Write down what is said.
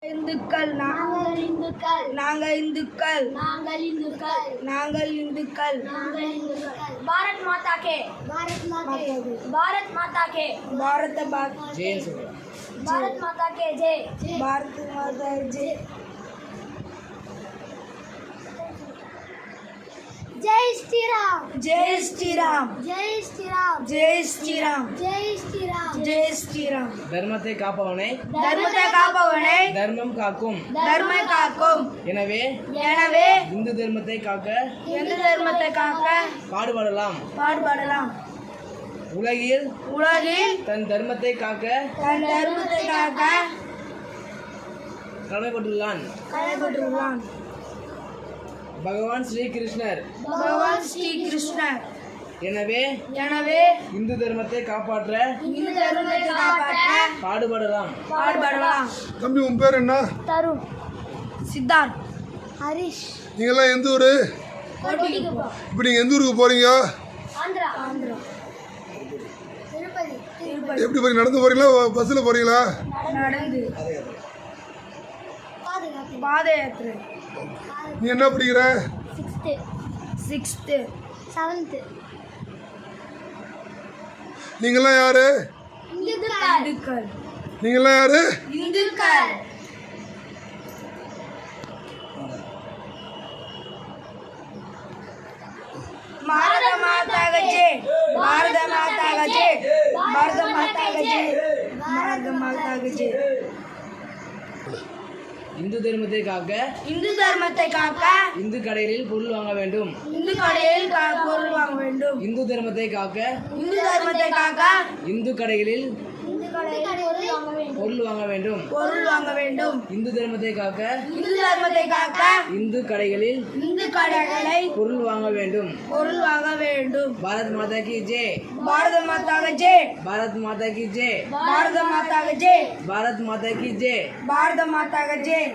இந்துக்கள் நாங்கள் இந்துக்கள் நாங்கள் இந்துக்கள் நாங்கள் இந்துக்கள் நாங்கள் இந்துக்கள் நாங்கள் இந்துக்கள் பாரத் மாதா கே பாரத் மாதா கே பாரத் மாதா கே பாரத் மாதா ஜெய் பாரத் மாதா கே ஜெய் பாரத் மாதா ஜெய் जय श्री राम जय श्री राम जय श्री राम जय श्री राम जय श्री राम जय श्री राम தர்மத்தை காப்பவனே தர்மம் காக்கும் எனவே இந்து தர்மத்தை காக்க பாடுபடலாம் உலகில் தன் தர்மத்தை காக்க கடமைப்பட்டுள்ளான் பகவான் ஸ்ரீ கிருஷ்ணர் எனவே இந்து தர்மத்தை காப்பாற்ற பாடுபடலாம் தம்பி உன் பேர் என்ன? தருண் சித்தார்த் ஹரிஷ் நீங்கெல்லாம் எந்த ஊரு? இப்போ நீங்கள் எந்த ஊருக்கு போறீங்க? ஆந்திரா எப்படி போறீங்க? நடந்து போறீங்களா பஸ்ஸில் போறீங்களா? நடந்து பாதயாத்திரை. நீ என்ன படிக்கிற? 6th 7th. நீங்கெல்லாம் யாரு? இந்துக்கள் நீங்கெல்லாம் யாரு? இந்துக்கள் பாரத மாதா கி ஜெய் பாரத மாதா கி ஜெய் பாரத மாதா கி ஜெய் பாரத மாதா கி ஜெய் இந்து தர்மத்தை காக்க இந்து கடைகளில் பொருள் வாங்க வேண்டும் இந்து தர்மத்தை காக்க இந்து கடைகளில் பொருள் வாங்க வேண்டும் இந்து தர்மத்தை காக்க இந்து கடைகளில் பொருள் வாங்க வேண்டும் பாரத் மாதா கி ஜெய் பாரத மாதா கி ஜெய் பாரத் மாதா கி ஜெய் பாரத மாதா கி ஜெய் பாரத் மாதா கி ஜெய் பாரத மாதா கி ஜெய்